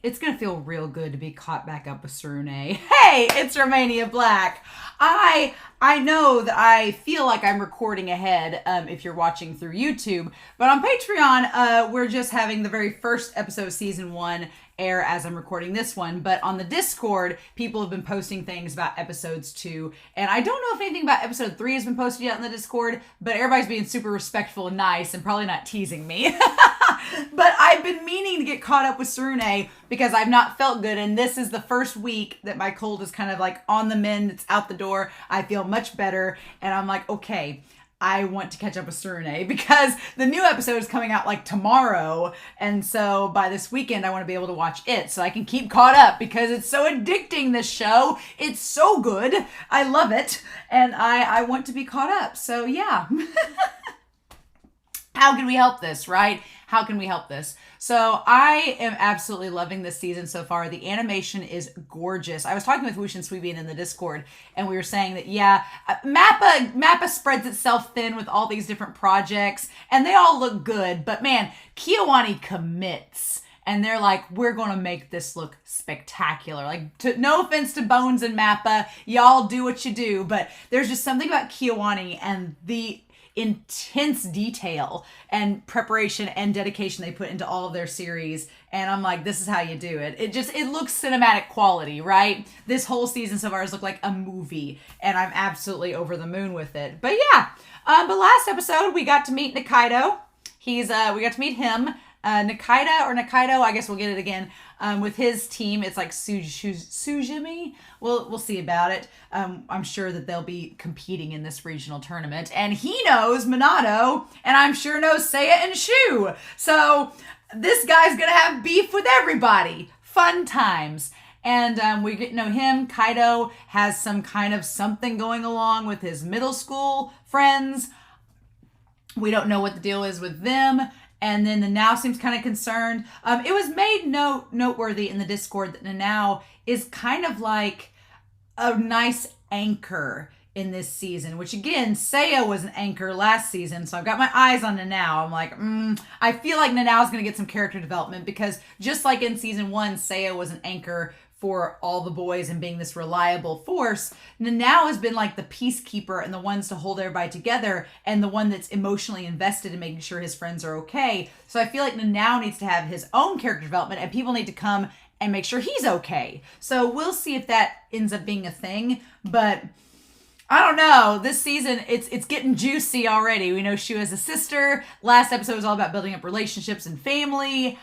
It's going to feel real good to be caught back up with Tsurune. Hey, it's Romania Black. I know that I feel like I'm recording ahead if you're watching through YouTube, but on Patreon, we're just having the very first episode of season 1 air as I'm recording this one. But on the Discord, people have been posting things about episodes 2, and I don't know if anything about episode 3 has been posted yet on the Discord, but everybody's being super respectful and nice and probably not teasing me. But I've been meaning to get caught up with Tsurune because I've not felt good, and this is the first week that my cold is kind of like on the mend. It's out the door. I feel much better, and I'm like, okay, I want to catch up with Tsurune because the new episode is coming out like tomorrow, and so by this weekend I want to be able to watch it so I can keep caught up because it's so addicting, this show. It's so good. I love it, and I want to be caught up. So yeah. How can we help this, right? How can we help this? So I am absolutely loving this season so far. The animation is gorgeous. I was talking with Woosh and Sweebian in the Discord, and we were saying that, yeah, Mappa spreads itself thin with all these different projects, and they all look good. But man, Kiwani commits. And they're like, we're going to make this look spectacular. Like, no offense to Bones and Mappa. Y'all do what you do. But there's just something about Kiwani and the intense detail and preparation and dedication they put into all of their series, and I'm like, this is how you do it. It looks cinematic quality, right? This whole season so far has looked like a movie, and I'm absolutely over the moon with it. But yeah, but last episode we got to meet Nikaido. We got to meet him. Nikaido, I guess we'll get it again, with his team. It's like Sujimi. We'll see about it. I'm sure that they'll be competing in this regional tournament. And he knows Minato, and I'm sure knows Seiya and Shu. So this guy's going to have beef with everybody. Fun times. And we get to know him. Kaido has some kind of something going along with his middle school friends. We don't know what the deal is with them. And then Nanao seems kind of concerned. It was made noteworthy in the Discord that Nanao is kind of like a nice anchor in this season, which again, Seiya was an anchor last season. So I've got my eyes on Nanao. I'm like, I feel like Nanao's going to get some character development because just like in season 1, Seiya was an anchor for all the boys and being this reliable force. Nanao has been like the peacekeeper and the ones to hold everybody together and the one that's emotionally invested in making sure his friends are okay. So I feel like Nanao needs to have his own character development and people need to come and make sure he's okay. So we'll see if that ends up being a thing, but I don't know. This season, it's getting juicy already. We know Shu has a sister. Last episode was all about building up relationships and family.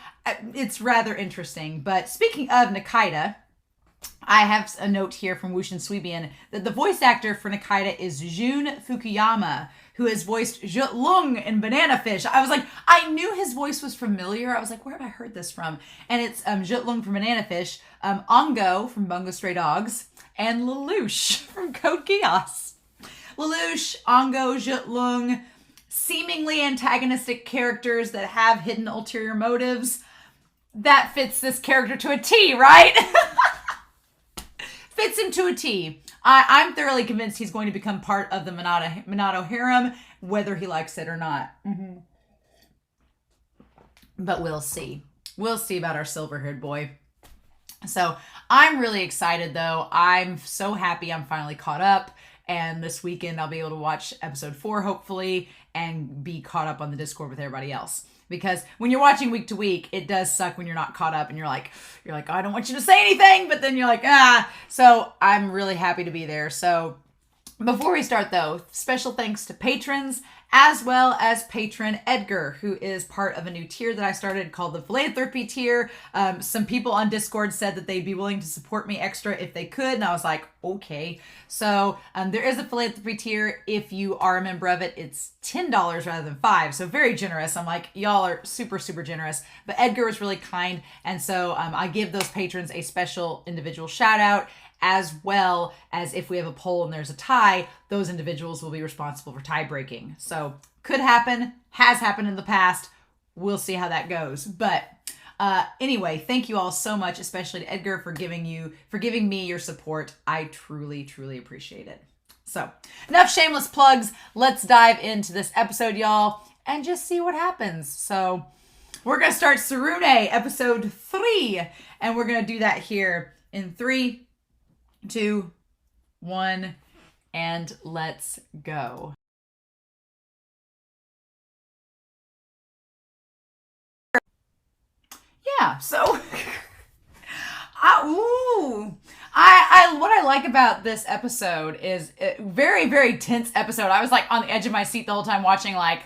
It's rather interesting. But speaking of Nikaido, I have a note here from Woosh and Sweebian that the voice actor for Nikaido is Jun Fukuyama, who has voiced Lung in Banana Fish. I was like, I knew his voice was familiar. I was like, where have I heard this from? And it's Lung from Banana Fish, Ongo from Bungo Stray Dogs, and Lelouch from Code Geass. Lelouch, Ongo, Lung, seemingly antagonistic characters that have hidden ulterior motives. That fits this character to a T, right? Fits him to a T. I'm thoroughly convinced he's going to become part of the Minato harem, whether he likes it or not. Mm-hmm. But we'll see. We'll see about our silver-haired boy. So I'm really excited, though. I'm so happy I'm finally caught up. And this weekend I'll be able to watch episode 4, hopefully, and be caught up on the Discord with everybody else. Because when you're watching week to week, it does suck when you're not caught up and you're like, oh, I don't want you to say anything, but then you're like, ah. So I'm really happy to be there. So before we start though, special thanks to patrons as well as patron Edgar, who is part of a new tier that I started called the Philanthropy tier. Some people on Discord said that they'd be willing to support me extra if they could, and I was like, okay. So there is a Philanthropy tier. If you are a member of it, it's $10 rather than $5, so very generous. I'm like, y'all are super, super generous. But Edgar was really kind, and so I give those patrons a special individual shout out, as well as if we have a poll and there's a tie, those individuals will be responsible for tie breaking. So could happen, has happened in the past. We'll see how that goes. But anyway, thank you all so much, especially to Edgar for giving me your support. I truly, truly appreciate it. So enough shameless plugs. Let's dive into this episode, y'all, and just see what happens. So we're going to start Tsurune episode 3. And we're going to do that here in 3, 2, 1, and let's go. Yeah, so what I like about this episode is a very, very tense episode. I was like on the edge of my seat the whole time watching, like,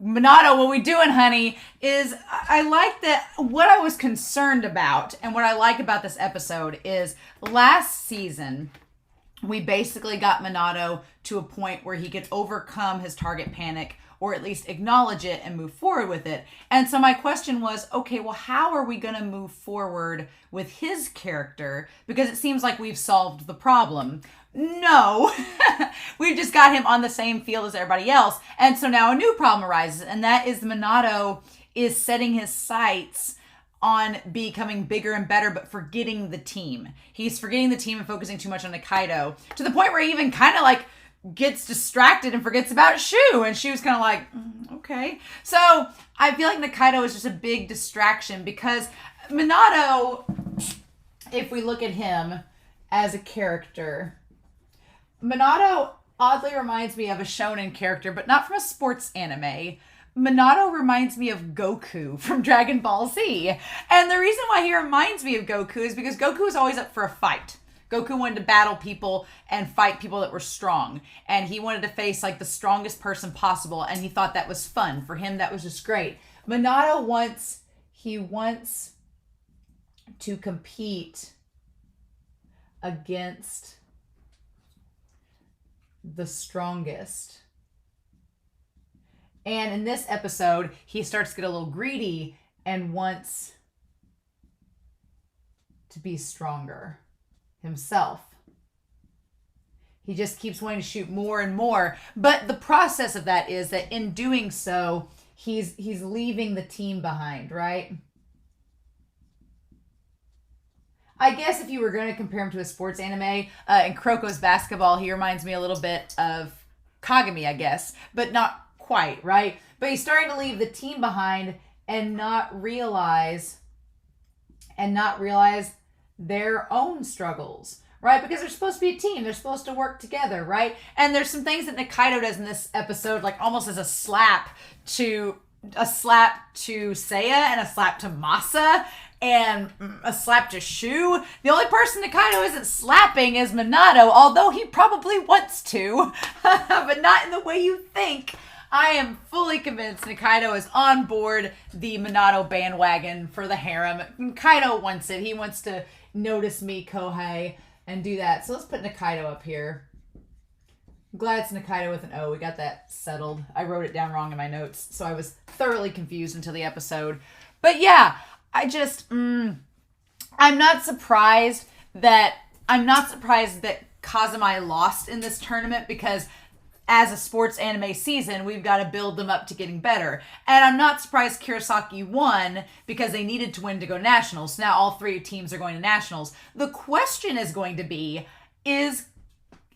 Minato, what we doing, honey? Is I like that what I was concerned about and what I like about this episode is last season we basically got Minato to a point where he could overcome his target panic, or at least acknowledge it and move forward with it. And so my question was, okay, well, how are we going to move forward with his character? Because it seems like we've solved the problem. No, we've just got him on the same field as everybody else. And so now a new problem arises, and that is Minato is setting his sights on becoming bigger and better, but forgetting the team. He's forgetting the team and focusing too much on Nikaido, to the point where he even kind of like gets distracted and forgets about Shu, and Shu's kind of like, okay. So I feel like Nikaido is just a big distraction, because Minato, if we look at him as a character, Minato oddly reminds me of a shonen character, but not from a sports anime. Minato reminds me of Goku from Dragon Ball Z. And the reason why he reminds me of Goku is because Goku is always up for a fight. Goku wanted to battle people and fight people that were strong. And he wanted to face like the strongest person possible. And he thought that was fun. For him, that was just great. Minato wants to compete against the strongest. And in this episode, he starts to get a little greedy and wants to be stronger himself. He just keeps wanting to shoot more and more. But the process of that is that in doing so, he's leaving the team behind, right? I guess if you were going to compare him to a sports anime, in Kuroko's basketball, he reminds me a little bit of Kagami, I guess, but not quite, right? But he's starting to leave the team behind and not realize their own struggles, right? Because they're supposed to be a team. They're supposed to work together, right? And there's some things that Nikaido does in this episode, like almost as a slap to Seiya and a slap to Masa and a slap to Shu. The only person Nikaido isn't slapping is Minato, although he probably wants to, but not in the way you think. I am fully convinced Nikaido is on board the Minato bandwagon for the harem. Nikaido wants it. He wants to notice me, Kohei, and do that. So let's put Nikaido up here. I'm glad it's Nikaido with an O. We got that settled. I wrote it down wrong in my notes, so I was thoroughly confused until the episode. But yeah, I just, I'm not surprised that Kazumi lost in this tournament, because as a sports anime season, we've got to build them up to getting better. And I'm not surprised Kurosaki won, because they needed to win to go to nationals. Now all 3 teams are going to nationals. The question is going to be, is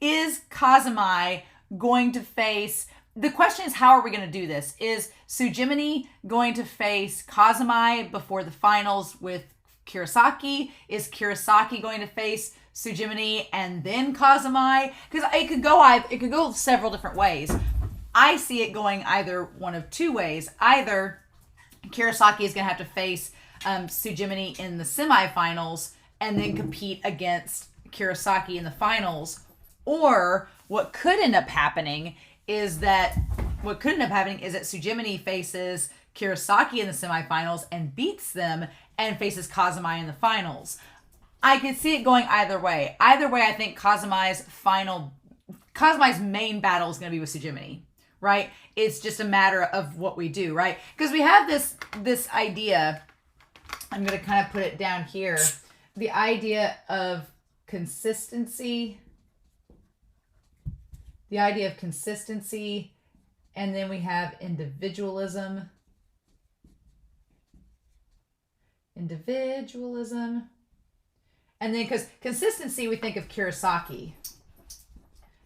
Kazumi going to face... The question is, how are we going to do this? Is Sujimini going to face Kazumi before the finals with Kurosaki? Is Kurosaki going to face Sujimini and then Kazumi? Because it could go several different ways. I see it going either one of 2 ways. Either Kurosaki is going to have to face Sujimini in the semifinals and then compete against Kurosaki in the finals. Or what could end up happening is that Sujimini faces Kurosaki in the semifinals and beats them and faces Kazumi in the finals. I could see it going either way. Either way, I think Kazumi's main battle is going to be with Sujimini, right? It's just a matter of what we do, right? Because we have this idea, I'm going to kind of put it down here, the idea of consistency, and then we have individualism, and then because consistency, we think of Kurosaki.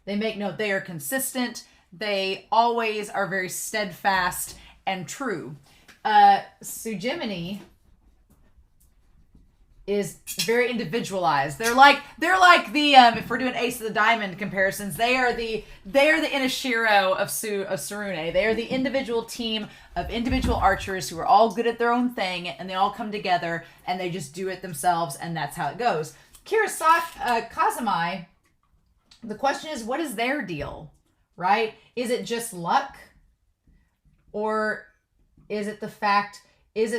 They are consistent, they always are very steadfast and true. Sujimini is very individualized. They're like the if we're doing Ace of the Diamond comparisons, they are the Inashiro of Tsurune. They are the individual team of individual archers who are all good at their own thing, and they all come together and they just do it themselves, and that's how it goes. Kazumai, the question is, what is their deal, right? Is it just luck, or is it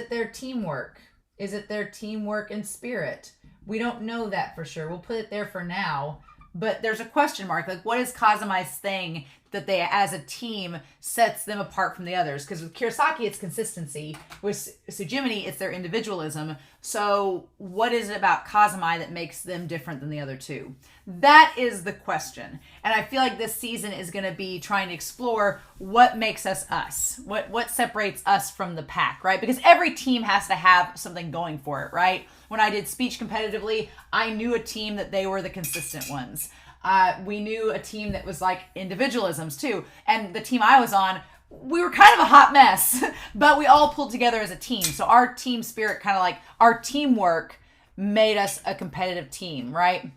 their teamwork? Is it their teamwork and spirit? We don't know that for sure. We'll put it there for now. But there's a question mark. Like, what is Kazumai's thing that they, as a team, sets them apart from the others? Because with Kurosaki, it's consistency. With Sujimini, it's their individualism. So what is it about Kazumai that makes them different than the other two? That is the question. And I feel like this season is going to be trying to explore what makes us us. What separates us from the pack, right? Because every team has to have something going for it, right? When I did speech competitively, I knew a team that they were the consistent ones. We knew a team that was like individualisms too. And the team I was on, we were kind of a hot mess, but we all pulled together as a team. So our team spirit, kind of like our teamwork, made us a competitive team, right?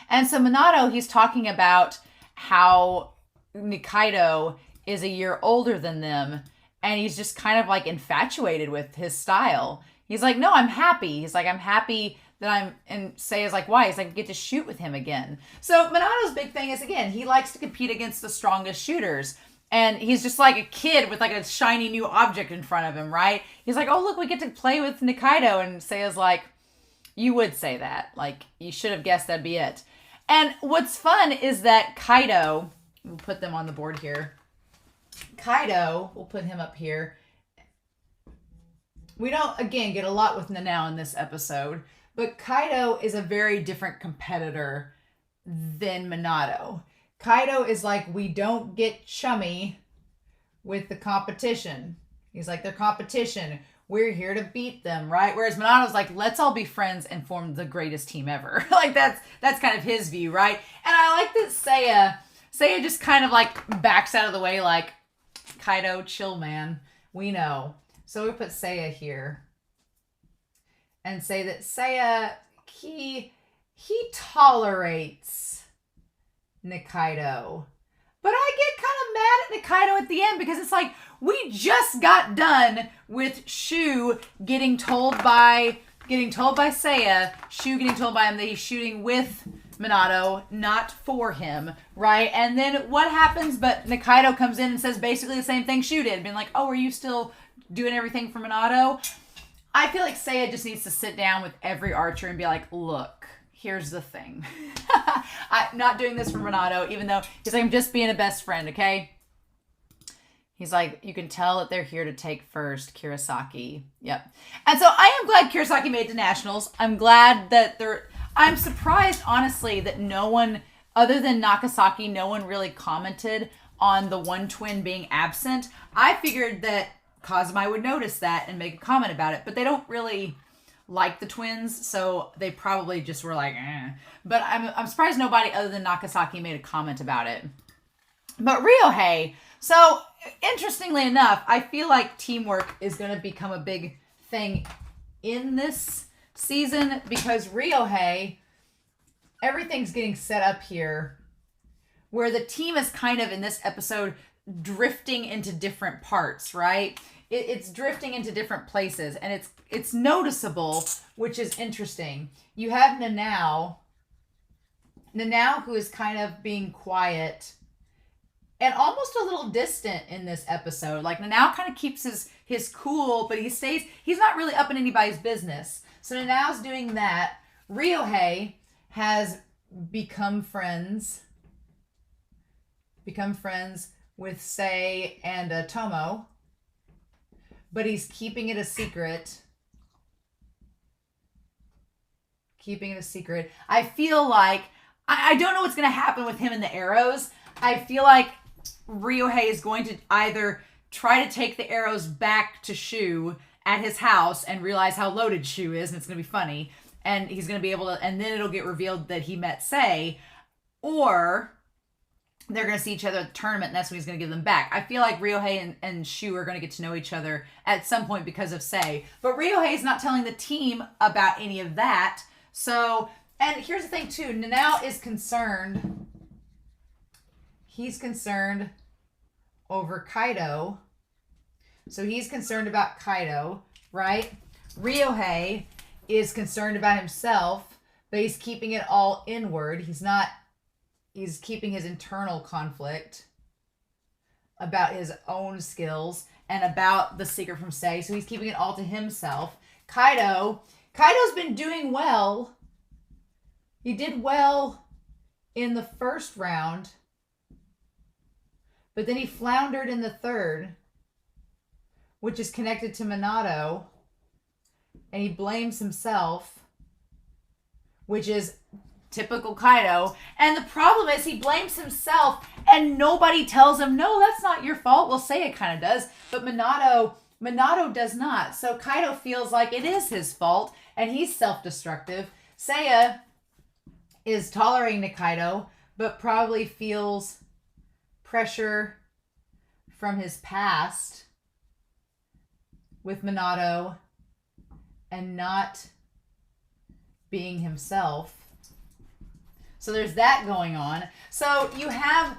And so Minato, he's talking about how Nikaido is a year older than them, and he's just kind of like infatuated with his style. He's like, no, I'm happy. He's like, I'm happy that I'm, and Seiya's like, why? He's like, get to shoot with him again. So Minato's big thing is, again, he likes to compete against the strongest shooters. And he's just like a kid with like a shiny new object in front of him, right? He's like, oh, look, we get to play with Nikaido. And Seiya's like, you would say that. Like, you should have guessed that'd be it. And what's fun is that Kaido, we'll put them on the board here. Kaido, we'll put him up here. We don't, again, get a lot with Nanao in this episode, but Kaido is a very different competitor than Minato. Kaido is like, we don't get chummy with the competition. He's like, they're competition. We're here to beat them, right? Whereas Minato's like, let's all be friends and form the greatest team ever. Like, that's kind of his view, right? And I like that Seiya just kind of like backs out of the way, like, Kaido, chill, man. We know. So we put Seiya here and say that Seiya, he tolerates Nikaido. But I get kind of mad at Nikaido at the end because it's like, we just got done with Shu getting told by Seiya, Shu getting told by him that he's shooting with Minato, not for him, right? And then what happens? But Nikaido comes in and says basically the same thing Shu did, being like, oh, are you still doing everything for Minato? I feel like Seiya just needs to sit down with every archer and be like, look, here's the thing. I'm not doing this for Minato, even though he's like, I'm just being a best friend, okay? He's like, you can tell that they're here to take first, Kurosaki. Yep. And so I am glad Kurosaki made it to nationals. I'm glad that I'm surprised, honestly, that no one, other than Nakasaki, no one really commented on the one twin being absent. I figured that Kazumai would notice that and make a comment about it, but they don't really like the twins, so they probably just were like, eh. But I'm surprised nobody other than Nakasaki made a comment about it. But Ryohei, so interestingly enough, I feel like teamwork is going to become a big thing in this season because Ryohei, everything's getting set up here where the team is kind of in this episode drifting into different parts, right? It's drifting into different places, and it's noticeable, which is interesting. You have Nanao who is kind of being quiet and almost a little distant in this episode. Like, Nanao kind of keeps his cool, but he's not really up in anybody's business. So Nanao's doing that. Ryohei has become friends with Sei and Tomo, but he's keeping it a secret. I feel like, I don't know what's going to happen with him and the arrows. I feel like Ryohei is going to either try to take the arrows back to Shu at his house and realize how loaded Shu is, and it's going to be funny, and he's going to be able to, and then it'll get revealed that he met Sei, or they're going to see each other at the tournament, and that's when he's going to give them back. I feel like Ryohei and Shu are going to get to know each other at some point because of Sei. But Ryohei is not telling the team about any of that. So, and here's the thing too. Nanao is concerned. He's concerned over Kaido. So he's concerned about Kaido, right? Ryohei is concerned about himself, but he's keeping it all inward. He's keeping his internal conflict about his own skills and about the secret from Sei. So he's keeping it all to himself. Kaido's been doing well. He did well in the first round, but then he floundered in the third, which is connected to Minato, and he blames himself, which is typical Kaido. And the problem is he blames himself and nobody tells him, no, that's not your fault. Well, Seiya kind of does, but Minato does not. So Kaido feels like it is his fault and he's self-destructive. Seiya is tolerating Nikaido, but probably feels pressure from his past with Minato and not being himself. So there's that going on. So you have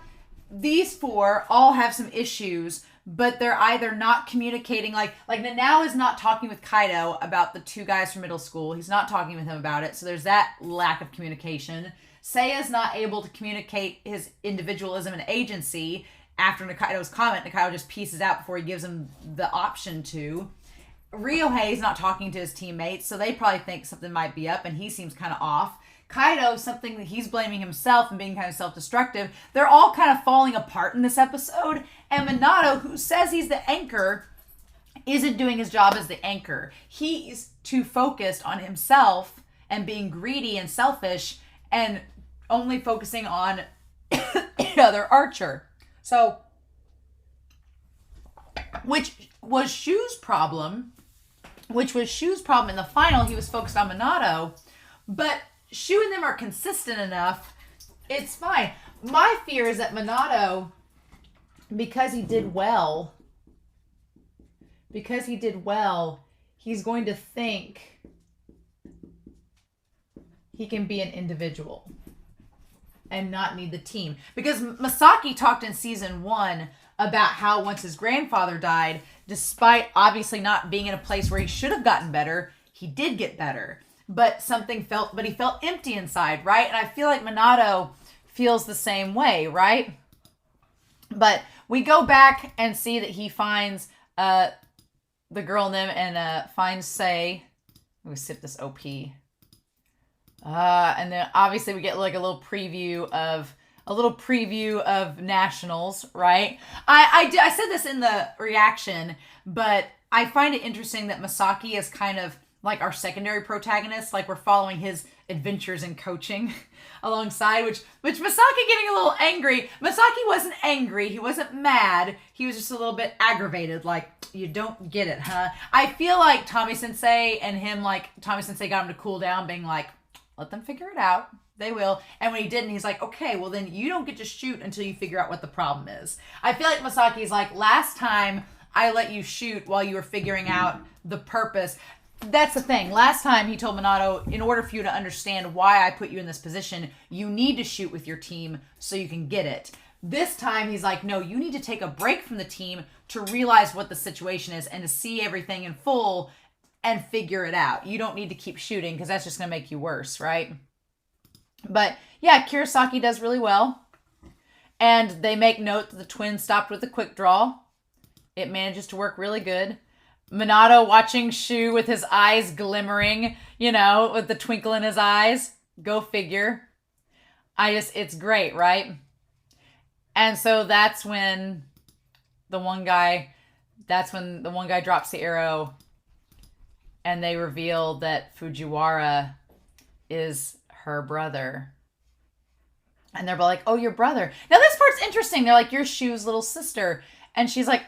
these four all have some issues, but they're either not communicating. Like Nanao is not talking with Kaido about the two guys from middle school. He's not talking with him about it. So there's that lack of communication. Seiya's not able to communicate his individualism and agency after Nikaido's comment. Nikaido just pieces out before he gives him the option to. Ryohei's not talking to his teammates, so they probably think something might be up, and he seems kind of off. Kaido, something that he's blaming himself and being kind of self-destructive. They're all kind of falling apart in this episode. And Minato, who says he's the anchor, isn't doing his job as the anchor. He's too focused on himself and being greedy and selfish and only focusing on the other archer. So, which was Shu's problem in the final. He was focused on Minato, but Shu and them are consistent enough. It's fine. My fear is that Minato, because he did well, he's going to think he can be an individual and not need the team. Because Masaki talked in season 1 about how once his grandfather died, despite obviously not being in a place where he should have gotten better, he did get better. But he felt empty inside, right? And I feel like Minato feels the same way, right? But we go back and see that he finds the girl in them and finds Sei. Let me sip this OP. And then obviously we get like a little preview of nationals, right? I said this in the reaction, but I find it interesting that Masaki is kind of like our secondary protagonist, like we're following his adventures in coaching alongside, which Masaki getting a little angry. Masaki wasn't angry. He wasn't mad. He was just a little bit aggravated. Like, you don't get it, huh? I feel like Tommy Sensei and him, like Tommy Sensei got him to cool down, being like, let them figure it out. They will. And when he didn't, he's like, okay, well then you don't get to shoot until you figure out what the problem is. I feel like Masaki's like, last time I let you shoot while you were figuring out the purpose. That's the thing. Last time he told Minato, in order for you to understand why I put you in this position, you need to shoot with your team so you can get it. This time he's like, no, you need to take a break from the team to realize what the situation is and to see everything in full and figure it out. You don't need to keep shooting because that's just going to make you worse, right? But yeah, Kurosaki does really well. And they make note that the twins stopped with the quick draw. It manages to work really good. Minato watching Shu with his eyes glimmering, with the twinkle in his eyes. Go figure. It's great, right? And so that's when the one guy drops the arrow and they reveal that Fujiwara is her brother. And they're like, oh, your brother. Now this part's interesting. They're like, you're Shu's little sister. And she's like,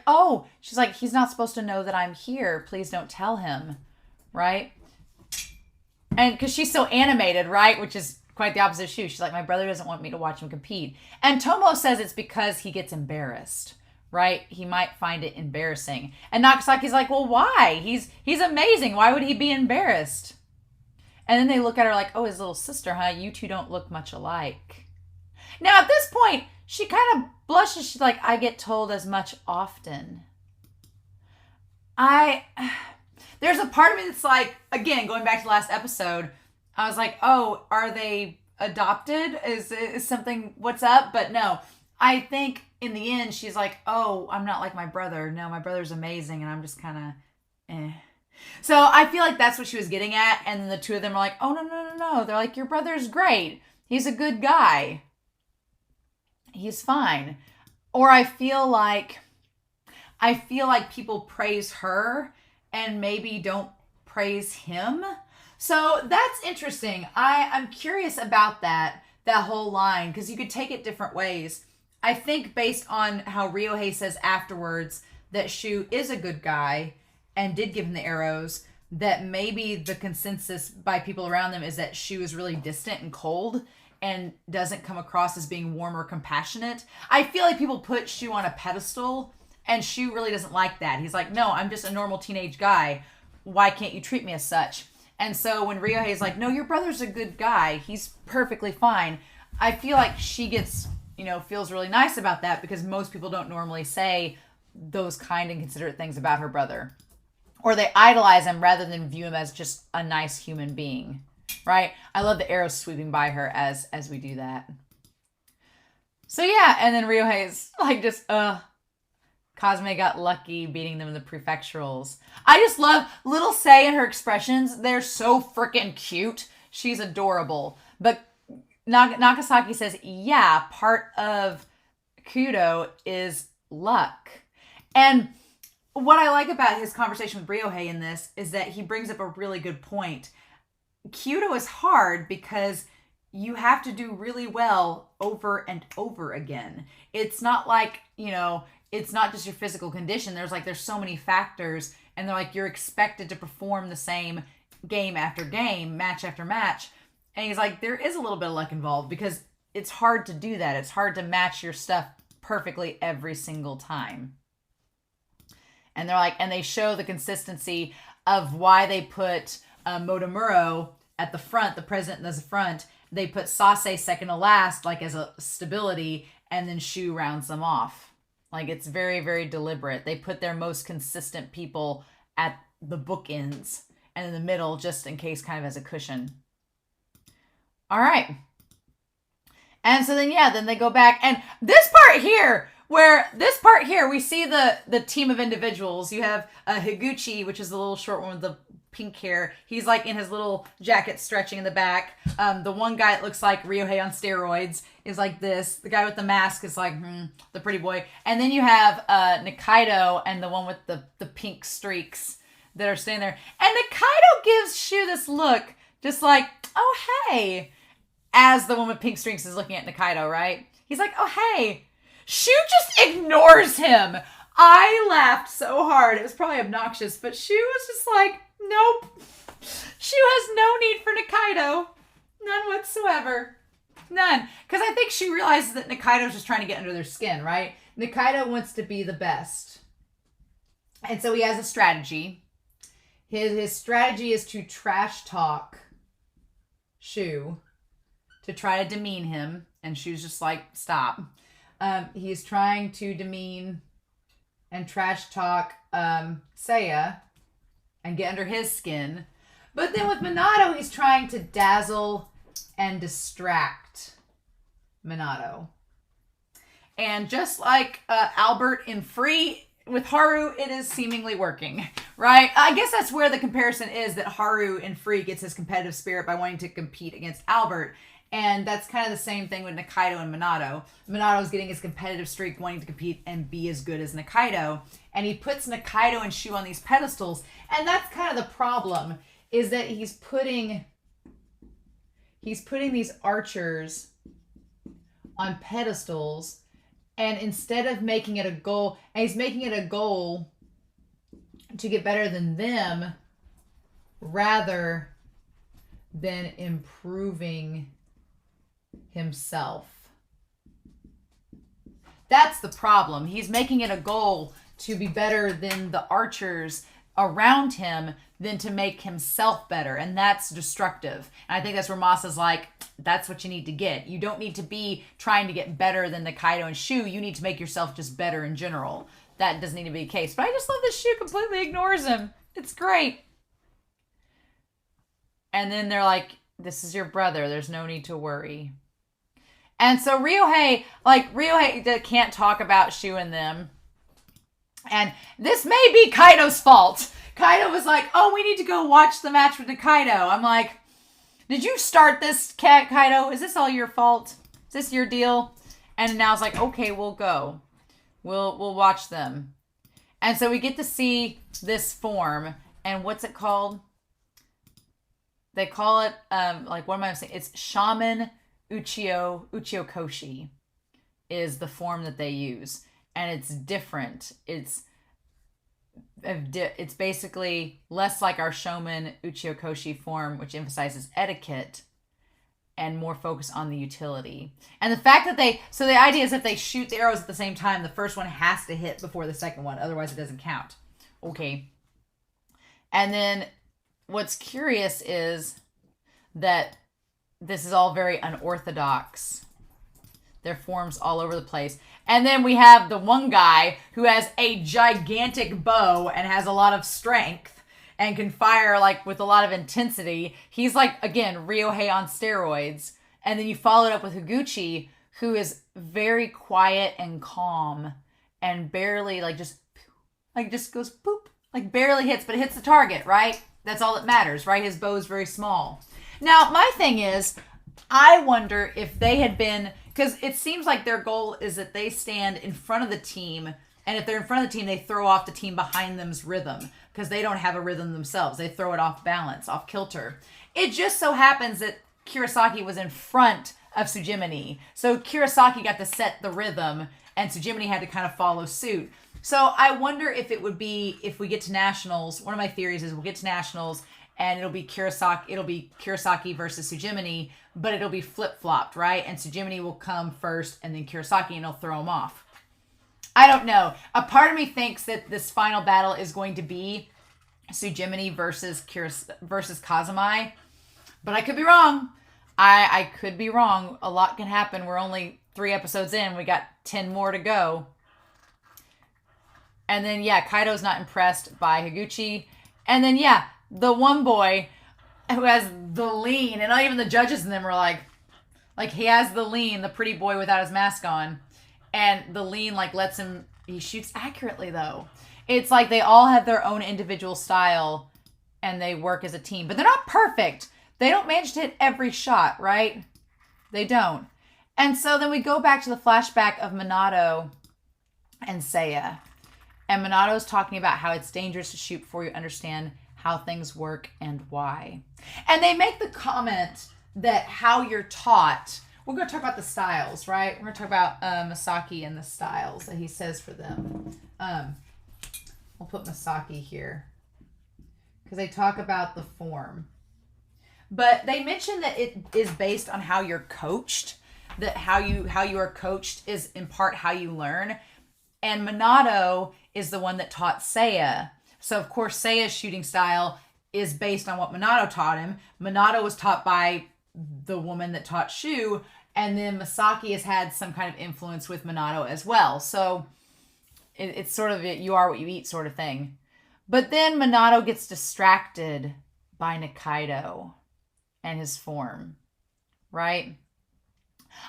he's not supposed to know that I'm here. Please don't tell him. Right? And because she's so animated, right? Which is quite the opposite of Shu. She's like, my brother doesn't want me to watch him compete. And Tomo says it's because he gets embarrassed, right? He might find it embarrassing. And Nakasaki's like, well, why? He's amazing. Why would he be embarrassed? And then they look at her like, oh, his little sister, huh? You two don't look much alike. Now, at this point, she kind of blushes. She's like, I get told as much often. There's a part of me that's like, again, going back to the last episode, I was like, oh, are they adopted? Is something, what's up? But no, I think in the end, she's like, oh, I'm not like my brother. No, my brother's amazing. And I'm just kind of, eh. So I feel like that's what she was getting at. And then the two of them are like, oh, no. They're like, your brother's great. He's a good guy. He's fine. Or I feel like people praise her and maybe don't praise him. So that's interesting. I'm curious about that whole line, because you could take it different ways. I think based on how Ryohei says afterwards that Shu is a good guy and did give him the arrows, that maybe the consensus by people around them is that Shu is really distant and cold and doesn't come across as being warm or compassionate. I feel like people put Shu on a pedestal, and Shu really doesn't like that. He's like, no, I'm just a normal teenage guy. Why can't you treat me as such? And so when Ryohei is like, no, your brother's a good guy. He's perfectly fine. I feel like she gets, feels really nice about that, because most people don't normally say those kind and considerate things about her brother. Or they idolize him rather than view him as just a nice human being, right? I love the arrows sweeping by her as we do that. So yeah, and then Ryohei is like just, Cosme got lucky beating them in the prefecturals. I just love little Sei and her expressions. They're so freaking cute. She's adorable. But Nakasaki says, yeah, part of Kudo is luck. And what I like about his conversation with Ryohei in this is that he brings up a really good point. Kudo is hard because you have to do really well over and over again. It's not like, it's not just your physical condition. There's so many factors, and they're like, you're expected to perform the same game after game, match after match. And he's like, there is a little bit of luck involved, because it's hard to do that. It's hard to match your stuff perfectly every single time. And they're like, and they show the consistency of why they put Motomuro at the front, the president at the front. They put Sase second to last, like as a stability, and then Shu rounds them off. Like, it's very, very deliberate. They put their most consistent people at the bookends and in the middle, just in case, kind of as a cushion. All right. And so then they go back. And this part here, we see the team of individuals. You have Higuchi, which is the little short one with the pink hair. He's like in his little jacket stretching in the back. The one guy that looks like Ryohei on steroids is like this. The guy with the mask is like the pretty boy. And then you have Nikaido and the one with the pink streaks that are standing there. And Nikaido gives Shu this look, just like, oh, hey, as the one with pink streaks is looking at Nikaido, right? He's like, oh, hey. Shu just ignores him. I laughed so hard. It was probably obnoxious, but Shu was just like, nope. Shu has no need for Nikaido. None whatsoever. None. Because I think she realizes that Nikaido's just trying to get under their skin, right? Nikaido wants to be the best. And so he has a strategy. His strategy is to trash talk Shu, to try to demean him. And Shu's just like, stop. He's trying to demean and trash talk Seiya and get under his skin. But then with Minato, he's trying to dazzle and distract Minato. And just like Albert in Free, with Haru, it is seemingly working, right? I guess that's where the comparison is, that Haru in Free gets his competitive spirit by wanting to compete against Albert. And that's kind of the same thing with Nikaido and Minato. Minato's getting his competitive streak, wanting to compete and be as good as Nikaido. And he puts Nikaido and Shu on these pedestals. And that's kind of the problem, is that he's putting these archers on pedestals, and instead of making it a goal, and he's making it a goal to get better than them rather than improving himself. That's the problem. He's making it a goal to be better than the archers around him than to make himself better. And that's destructive. And I think that's where Masa's like, that's what you need to get. You don't need to be trying to get better than Nikaido and Shu. You need to make yourself just better in general. That doesn't need to be the case. But I just love that Shu completely ignores him. It's great. And then they're like, this is your brother. There's no need to worry. And so Ryohei can't talk about Shu and them. And this may be Kaido's fault. Kaido was like, oh, we need to go watch the match with Nikaido. I'm like, did you start this, Kaido? Is this all your fault? Is this your deal? And now it's like, okay, we'll go. We'll watch them. And so we get to see this form. And what's it called? They call it, what am I saying? It's Shaman Uchiyo-koshi is the form that they use. And it's different. It's basically less like our Shomen Uchiyo-koshi form, which emphasizes etiquette and more focus on the utility. And the fact that the idea is if they shoot the arrows at the same time, the first one has to hit before the second one. Otherwise, it doesn't count. Okay. And then what's curious is that this is all very unorthodox. Their forms all over the place. And then we have the one guy who has a gigantic bow and has a lot of strength and can fire with a lot of intensity. He's again, Ryohei on steroids. And then you follow it up with Higuchi, who is very quiet and calm and barely just goes boop. Barely hits, but it hits the target, right? That's all that matters, right? His bow is very small. Now, my thing is, I wonder if they had been, because it seems like their goal is that they stand in front of the team, and if they're in front of the team, they throw off the team behind them's rhythm, because they don't have a rhythm themselves. They throw it off balance, off kilter. It just so happens that Kurosaki was in front of Tsujimini, so Kurosaki got to set the rhythm, and Tsujimini had to kind of follow suit. So I wonder if it would be, if we get to nationals, one of my theories is we'll get to nationals and it'll be Kurosaki versus Tsujimini, but it'll be flip-flopped, right? And Tsujimini will come first and then Kurosaki, and he'll throw him off. I don't know. A part of me thinks that this final battle is going to be Tsujimini versus Kazumai, but I could be wrong. I could be wrong. A lot can happen. We're only 3 episodes in. We got 10 more to go. And then, Kaido's not impressed by Higuchi. And then, the one boy who has the lean, and not even the judges in them are like he has the lean, the pretty boy without his mask on. And the lean, lets him, he shoots accurately, though. It's like they all have their own individual style, and they work as a team. But they're not perfect. They don't manage to hit every shot, right? They don't. And so then we go back to the flashback of Minato and Seiya. And Minato's talking about how it's dangerous to shoot before you understand how things work and why. And they make the comment that how you're taught, we're going to talk about the styles, right? We're going to talk about Masaki and the styles that he says for them. We'll put Masaki here because they talk about the form. But they mention that it is based on how you're coached, that how you are coached is in part how you learn. And Minato is the one that taught Seiya. So, of course, Seiya's shooting style is based on what Minato taught him. Minato was taught by the woman that taught Shu. And then Masaki has had some kind of influence with Minato as well. So, it's sort of you are what you eat sort of thing. But then Minato gets distracted by Nikaido and his form, right?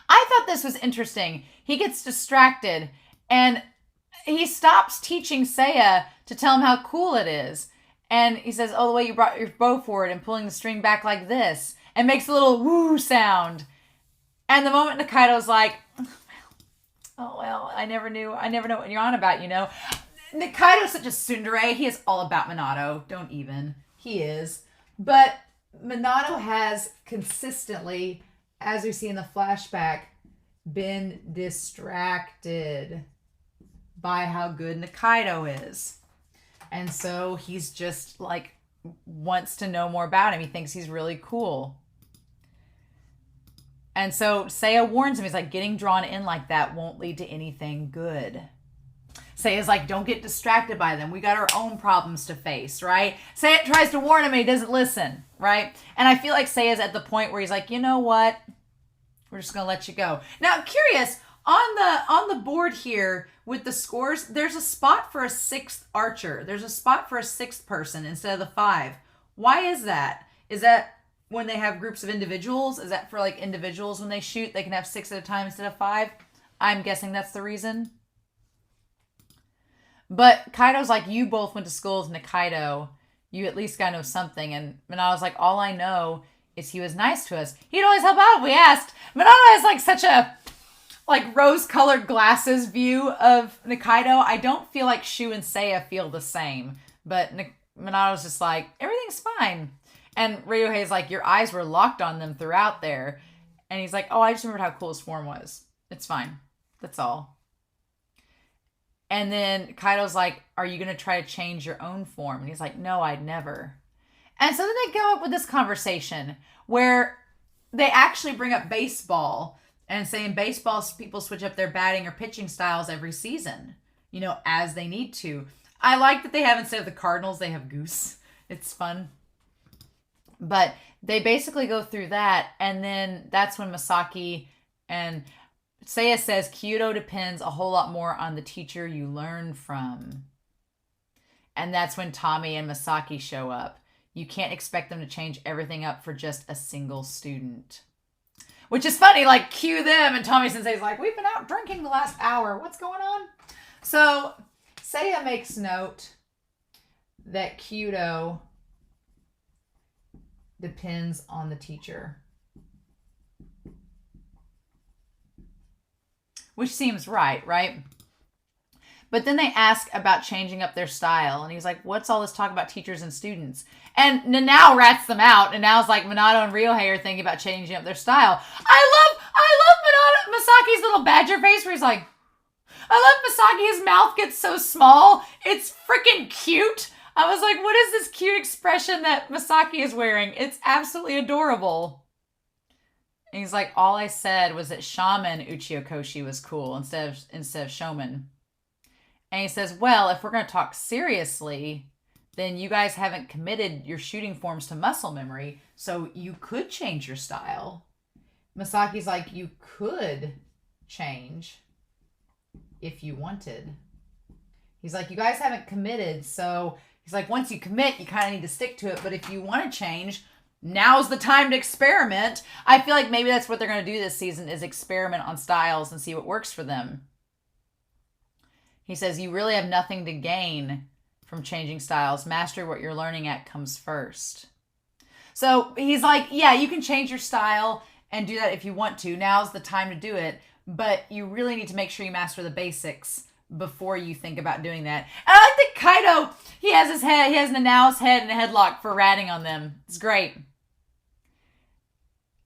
I thought this was interesting. He gets distracted and he stops teaching Seiya to tell him how cool it is. And he says, oh, the way you brought your bow forward and pulling the string back like this. And makes a little woo sound. And the moment Nikaido's like, oh, well, I never know what you're on about, Nikaido's such a tsundere. He is all about Minato. Don't even. He is. But Minato has consistently, as we see in the flashback, been distracted by how good Nikaido is. And so he's just wants to know more about him. He thinks he's really cool. And so Seiya warns him. He's like, getting drawn in like that won't lead to anything good. Seiya's like, don't get distracted by them. We got our own problems to face, right? Seiya tries to warn him and he doesn't listen, right? And I feel like Seiya's at the point where he's like, you know what? We're just going to let you go. Now, curious, on the board here with the scores, there's a spot for a 6th archer. There's a spot for a 6th person instead of the 5. Why is that? Is that when they have groups of individuals? Is that for like individuals when they shoot, they can have 6 at a time instead of 5? I'm guessing that's the reason. But Kaido's like, you both went to school with Nikaido. You at least gotta know something. And Minato's like, all I know is he was nice to us. He'd always help out if we asked. Minato has like such a like rose-colored glasses view of Nikaido. I don't feel like Shu and Seiya feel the same. But Minato's just like, everything's fine. And Ryohei's like, your eyes were locked on them throughout there. And he's like, oh, I just remembered how cool his form was. It's fine. That's all. And then Kaido's like, are you going to try to change your own form? And he's like, no, I'd never. And so then they go up with this conversation where they actually bring up baseball and say in baseball, people switch up their batting or pitching styles every season, you know, as they need to. I like that they have, instead of the Cardinals, they have Goose. It's fun. But they basically go through that. And then that's when Masaki and Seiya says, Kyudo depends a whole lot more on the teacher you learn from. And that's when Tommy and Masaki show up. You can't expect them to change everything up for just a single student. Which is funny, like, cue them, and Tommy Sensei's like, we've been out drinking the last hour. What's going on? So, Seiya makes note that Kyudo depends on the teacher. Which seems right? But then they ask about changing up their style. And he's like, what's all this talk about teachers and students? And Nanao rats them out. And Nanao's like, Minato and Ryohei are thinking about changing up their style. I love Masaki's little badger face where he's like, I love Masaki. His mouth gets so small. It's freaking cute. I was like, what is this cute expression that Masaki is wearing? It's absolutely adorable. And he's like, all I said was that Shaman Uchiyokoshi was cool instead of Shoman. And he says, well, if we're going to talk seriously, then you guys haven't committed your shooting forms to muscle memory, so you could change your style. Masaki's like, you could change if you wanted. He's like, you guys haven't committed, so he's like, once you commit, you kind of need to stick to it, but if you want to change, now's the time to experiment. I feel like maybe that's what they're going to do this season, is experiment on styles and see what works for them. He says, you really have nothing to gain from changing styles. Master what you're learning at comes first. So he's like, yeah, you can change your style and do that if you want to. Now's the time to do it. But you really need to make sure you master the basics before you think about doing that. And I like that Kaido, he has Nanao's head in a headlock for ratting on them. It's great.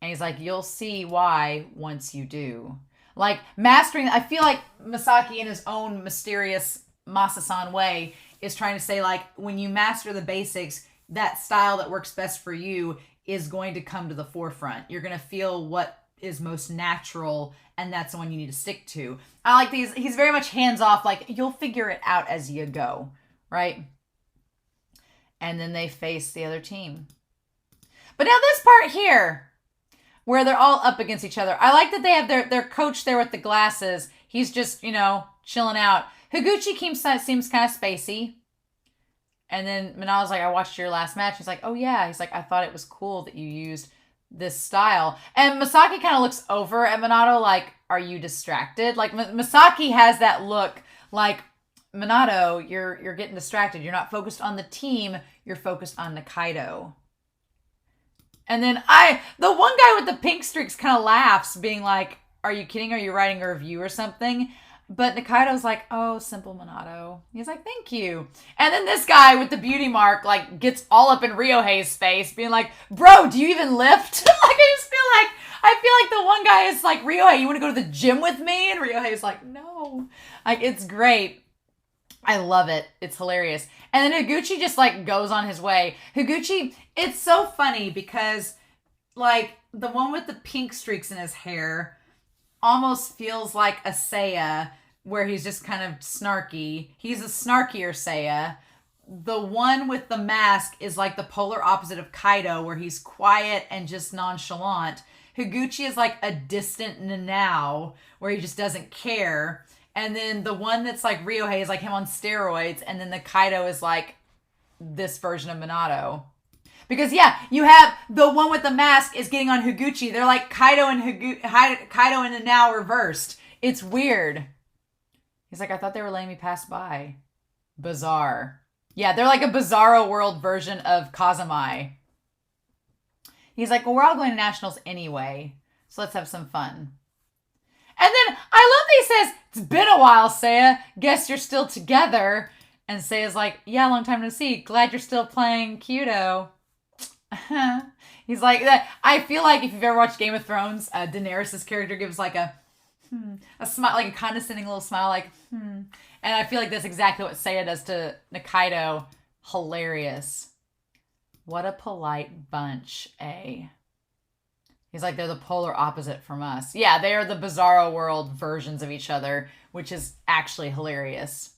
And he's like, you'll see why once you do. Like, mastering, I feel like Masaki in his own mysterious Masa-san way is trying to say, like, when you master the basics, that style that works best for you is going to come to the forefront. You're going to feel what is most natural, and that's the one you need to stick to. I like these. He's very much hands-off, like, you'll figure it out as you go, right? And then they face the other team. But now this part here, where they're all up against each other. I like that they have their coach there with the glasses. He's just, you know, chilling out. Higuchi seems kind of spacey. And then Minato's like, I watched your last match. He's like, oh yeah. He's like, I thought it was cool that you used this style. And Masaki kind of looks over at Minato like, are you distracted? Like, Masaki has that look like, Minato, you're getting distracted. You're not focused on the team. You're focused on Nikaido. And then the one guy with the pink streaks kind of laughs, being like, are you kidding? Are you writing a review or something? But Nikaido's like, oh, simple Minato. He's like, thank you. And then this guy with the beauty mark, like, gets all up in Ryohei's face, being like, bro, do you even lift? Like, I feel like the one guy is like, Ryohei, you want to go to the gym with me? And Ryohei's like, no. Like, it's great. I love it. It's hilarious. And then Higuchi just, like, goes on his way. Higuchi, it's so funny because like the one with the pink streaks in his hair almost feels like a Seiya, where he's just kind of snarky. He's a snarkier Seiya. The one with the mask is like the polar opposite of Kaido, where he's quiet and just nonchalant. Higuchi is like a distant Nanao, where he just doesn't care. And then the one that's like Ryohei is like him on steroids. And then the Kaido is like this version of Minato. Because yeah, you have the one with the mask is getting on Higuchi. They're like Kaido and Nanao reversed. It's weird. He's like, I thought they were letting me pass by. Bizarre. Yeah, they're like a Bizarro World version of Kazumai. He's like, well, we're all going to nationals anyway, so let's have some fun. And then I love that he says, it's been a while, Seiya. Guess you're still together. And Seiya's like, yeah, long time no see. Glad you're still playing Kyudo. He's like, I feel like if you've ever watched Game of Thrones, Daenerys' character gives like a smile, like a condescending little smile, like, And I feel like that's exactly what Seiya does to Nikaido. Hilarious. What a polite bunch, eh? He's like, they're the polar opposite from us. Yeah, they are the Bizarro World versions of each other, which is actually hilarious.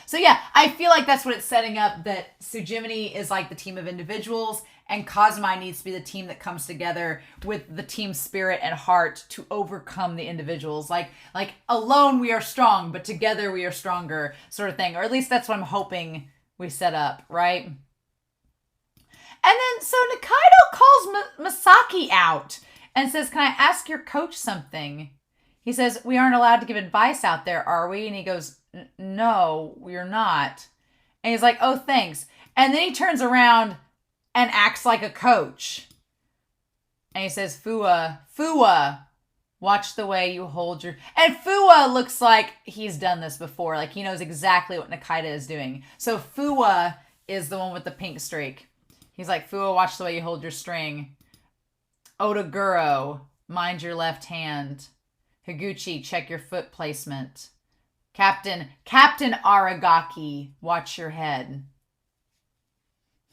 So yeah, I feel like that's what it's setting up, that Tsujimini is like the team of individuals, and Kazumai needs to be the team that comes together with the team spirit and heart to overcome the individuals. Like alone we are strong, but together we are stronger, sort of thing. Or at least that's what I'm hoping we set up, right? And then, so Nikaido calls Masaki out and says, can I ask your coach something? He says, we aren't allowed to give advice out there, are we? And he goes, no, we're not. And he's like, oh, thanks. And then he turns around and acts like a coach. And he says, Fua, watch the way you hold your... And Fua looks like he's done this before. Like, he knows exactly what Nikaido is doing. So Fua is the one with the pink streak. He's like, Fua, watch the way you hold your string. Otaguro, mind your left hand. Higuchi, check your foot placement. Captain Aragaki, watch your head.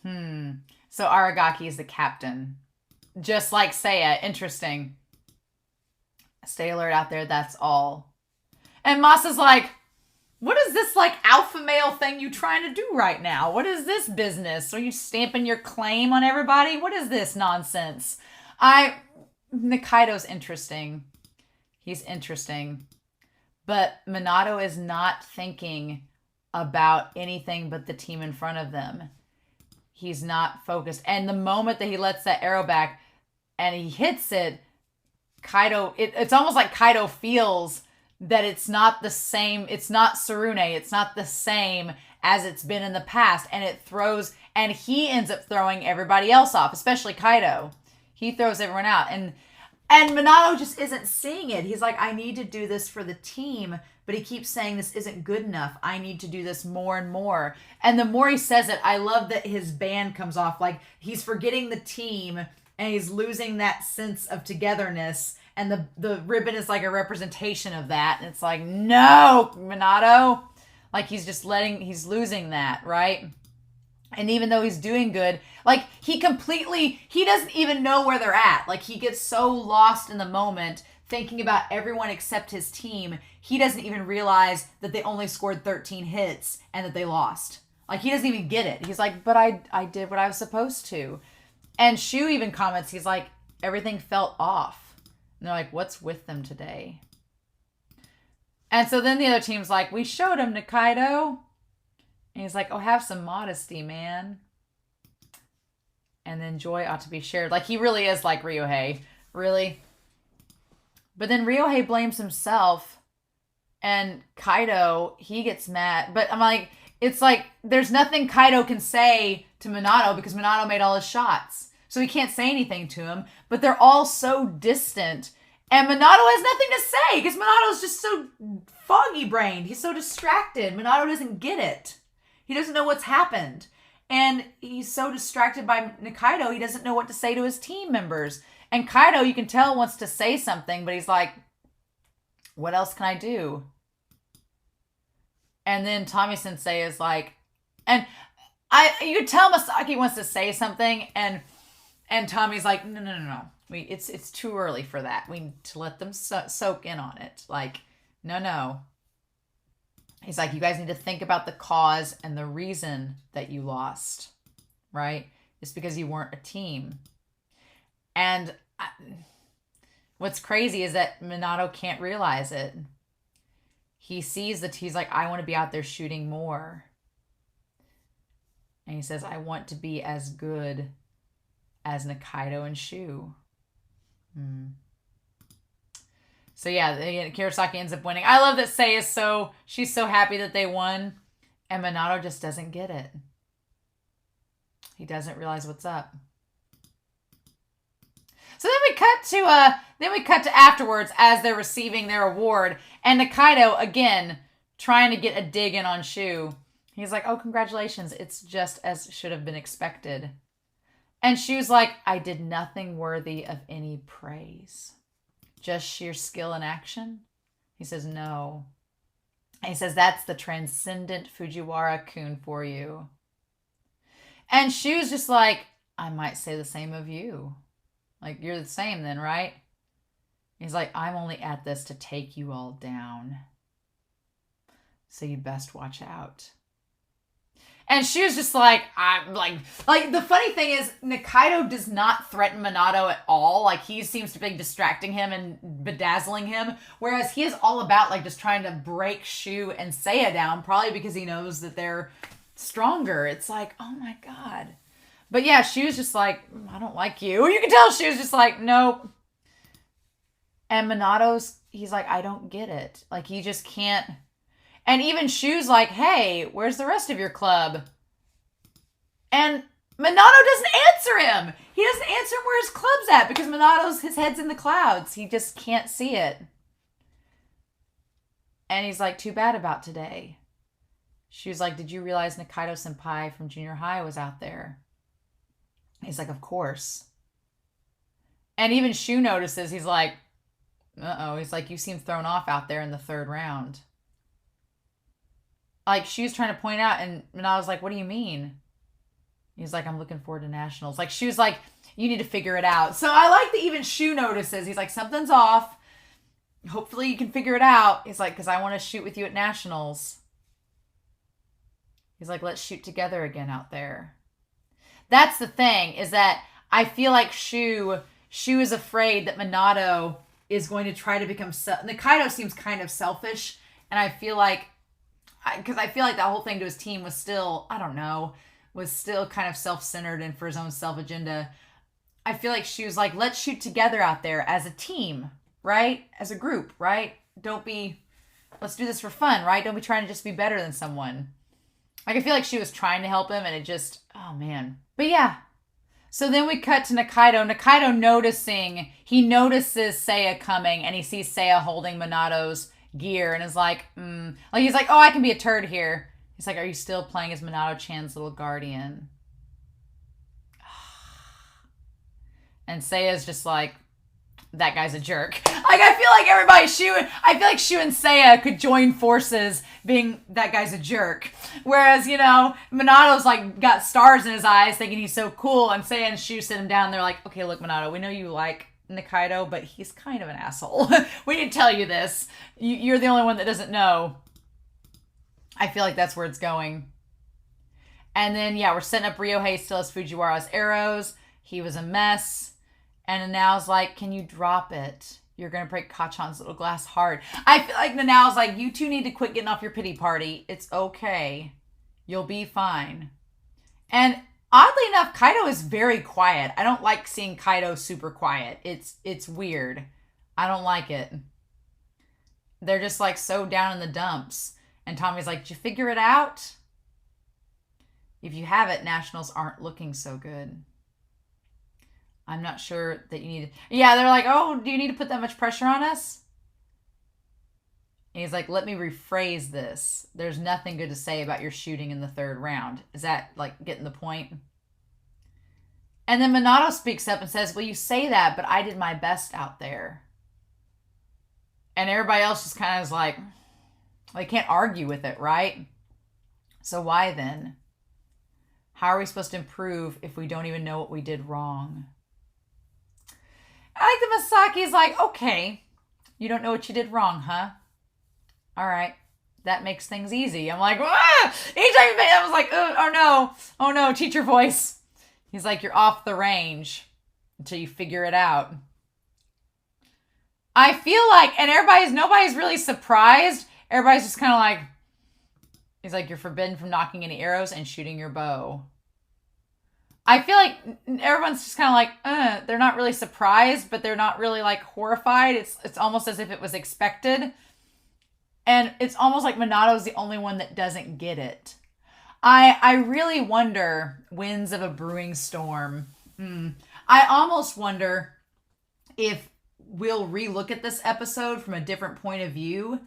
So Aragaki is the captain. Just like Seiya. Interesting. Stay alert out there, that's all. And Masa's like, what is this like alpha male thing you trying to do right now? What is this business? Are you stamping your claim on everybody? What is this nonsense? Nikaido's interesting. He's interesting. But Minato is not thinking about anything but the team in front of them. He's not focused. And the moment that he lets that arrow back and he hits it, Kaido, it's almost like Kaido feels that it's not the same. It's not Tsurune. It's not the same as it's been in the past. And it throws, and he ends up throwing everybody else off, especially Kaido. He throws everyone out. And Minato just isn't seeing it. He's like, I need to do this for the team. But he keeps saying this isn't good enough. I need to do this more and more. And the more he says it, I love that his band comes off. Like, he's forgetting the team and he's losing that sense of togetherness. And the ribbon is like a representation of that. And it's like, no, Minato. Like, he's losing that, right? And even though he's doing good, like, he doesn't even know where they're at. Like, he gets so lost in the moment, thinking about everyone except his team. He doesn't even realize that they only scored 13 hits and that they lost. Like, he doesn't even get it. He's like, but I did what I was supposed to. And Shu even comments, he's like, everything felt off. And they're like, what's with them today? And so then the other team's like, we showed him, Nikaido. And he's like, oh, have some modesty, man. And then joy ought to be shared. Like, he really is like Ryohei. Really. But then Ryohei blames himself. And Kaido, he gets mad. But I'm like, it's like, there's nothing Kaido can say to Minato because Minato made all his shots. So he can't say anything to him. But they're all so distant. And Minato has nothing to say because Minato's just so foggy-brained. He's so distracted. Minato doesn't get it. He doesn't know what's happened. And he's so distracted by Nikaido, he doesn't know what to say to his team members. And Kaido, you can tell, wants to say something, but he's like, what else can I do? And then Tommy Sensei is like, and you could tell Masaki wants to say something, and And Tommy's like, no. It's too early for that. We need to let them soak in on it. Like, no. He's like, you guys need to think about the cause and the reason that you lost, right? It's because you weren't a team. And what's crazy is that Minato can't realize it. He sees that he's like, I want to be out there shooting more. And he says, I want to be as good as Nikaido and Shu. So yeah, Kurosaki ends up winning. I love that Seiya she's so happy that they won. And Minato just doesn't get it. He doesn't realize what's up. So then we cut to afterwards as they're receiving their award, and Nikaido again trying to get a dig in on Shu. He's like, "Oh, congratulations! It's just as should have been expected." And Shu's like, "I did nothing worthy of any praise, just sheer skill and action." He says, "No." And he says, "That's the transcendent Fujiwara-kun for you." And Shu's just like, "I might say the same of you. Like, you're the same then, right?" He's like, "I'm only at this to take you all down. So you'd best watch out." And Shu's just like, I'm like the funny thing is Nikaido does not threaten Minato at all. Like, he seems to be distracting him and bedazzling him. Whereas he is all about like just trying to break Shu and Seiya down, probably because he knows that they're stronger. It's like, oh my God. But yeah, Shu's just like, "I don't like you." You can tell Shu's just like, nope. And he's like, "I don't get it." Like, he just can't. And even Shu's like, "Hey, where's the rest of your club?" And Minato doesn't answer him. He doesn't answer him where his club's at because his head's in the clouds. He just can't see it. And he's like, "Too bad about today." Shu's like, "Did you realize Nikaido senpai from junior high was out there?" He's like, "Of course." And even Shu notices. He's like, uh-oh. He's like, "You seem thrown off out there in the third round." Like, Shu's trying to point out, and Minato's like, "What do you mean?" He's like, "I'm looking forward to nationals." Like, Shu's like, "You need to figure it out." So I like that even Shu notices. He's like, "Something's off. Hopefully you can figure it out." He's like, "Because I want to shoot with you at nationals." He's like, "Let's shoot together again out there." That's the thing, is that I feel like Shu is afraid that Minato is going to try to become... Nikaido seems kind of selfish, and I feel like... Because I feel like that whole thing to his team was still, I don't know, was still kind of self-centered and for his own self-agenda. I feel like Shu's like, "Let's shoot together out there as a team, right? As a group, right? Let's do this for fun, right? Don't be trying to just be better than someone." Like, I feel like Shu was trying to help him, and it just, oh man. But yeah. So then we cut to Nikaido. Nikaido he notices Seiya coming, and he sees Seiya holding Minato's gear, and is like, he's like, "Oh, I can be a turd here." He's like, "Are you still playing as Minato-chan's little guardian?" And Seiya's just like, "That guy's a jerk." Like, I feel like Shu and Seiya could join forces being, "That guy's a jerk." Whereas, Minato's like got stars in his eyes thinking he's so cool, and Seiya and Shu sit him down. They're like, "Okay, look, Minato, we know you like Nikaido, but he's kind of an asshole. We need to tell you this. You're the only one that doesn't know." I feel like that's where it's going. And then, yeah, we're setting up Ryohei still as Fujiwara's arrows. He was a mess. And Nanao's like, "Can you drop it? You're going to break Kachan's little glass heart." I feel like Nanao's like, "You two need to quit getting off your pity party. It's okay. You'll be fine." And oddly enough, Kaido is very quiet. I don't like seeing Kaido super quiet. It's weird. I don't like it. They're just like so down in the dumps. And Tommy's like, "Did you figure it out? If you haven't, nationals aren't looking so good. I'm not sure that you need..." Yeah, they're like, "Oh, do you need to put that much pressure on us?" And he's like, "Let me rephrase this. There's nothing good to say about your shooting in the third round." Is that like getting the point? And then Minato speaks up and says, "Well, you say that, but I did my best out there." And everybody else just kind of is like, they can't argue with it, right? So why then? How are we supposed to improve if we don't even know what we did wrong? that Masaki's like, okay, you don't know what you did wrong, huh? All right. That makes things easy. I'm like, ah! I was like, oh no, teacher voice. He's like, you're off the range until you figure it out. I feel like, and nobody's really surprised. Everybody's just kind of like, he's like, you're forbidden from knocking any arrows and shooting your bow. I feel like everyone's just kind of like, they're not really surprised, but they're not really like horrified. It's almost as if it was expected. And it's almost like Minato's the only one that doesn't get it. I really wonder, winds of a brewing storm. I almost wonder if we'll relook at this episode from a different point of view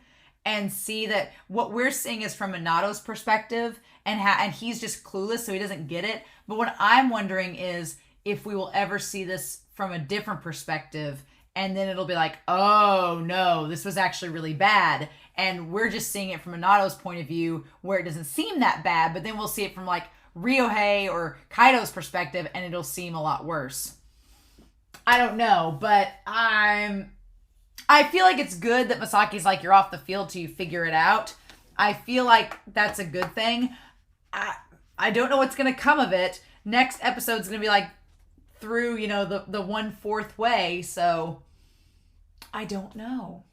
and see that what we're seeing is from Minato's perspective and he's just clueless, so he doesn't get it. But what I'm wondering is if we will ever see this from a different perspective, and then it'll be like, oh no, this was actually really bad. And we're just seeing it from Minato's point of view where it doesn't seem that bad, but then we'll see it from like Ryohei or Kaido's perspective and it'll seem a lot worse. I don't know, but I feel like it's good that Masaki's like, you're off the field till you figure it out. I feel like that's a good thing. I don't know what's going to come of it. Next episode's going to be like through, the 1/4 way. So I don't know.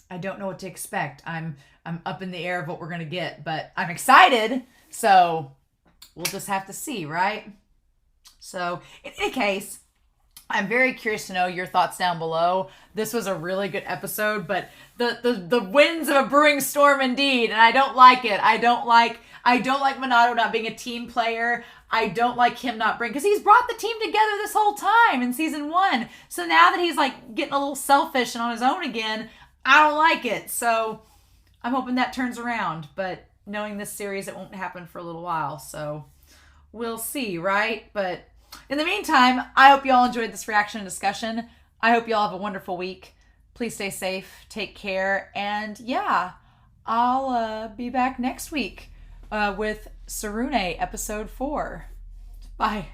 I don't know what to expect. I'm up in the air of what we're going to get, but I'm excited. So we'll just have to see, right? So in any case, I'm very curious to know your thoughts down below. This was a really good episode, but the winds of a brewing storm indeed, and I don't like it. I don't like Minato not being a team player. I don't like him not because he's brought the team together this whole time in season 1. So now that he's like getting a little selfish and on his own again, I don't like it. So I'm hoping that turns around, but knowing this series, it won't happen for a little while. So we'll see, right? But in the meantime, I hope you all enjoyed this reaction and discussion. I hope you all have a wonderful week. Please stay safe, take care, and yeah, I'll be back next week with Tsurune episode 4. Bye.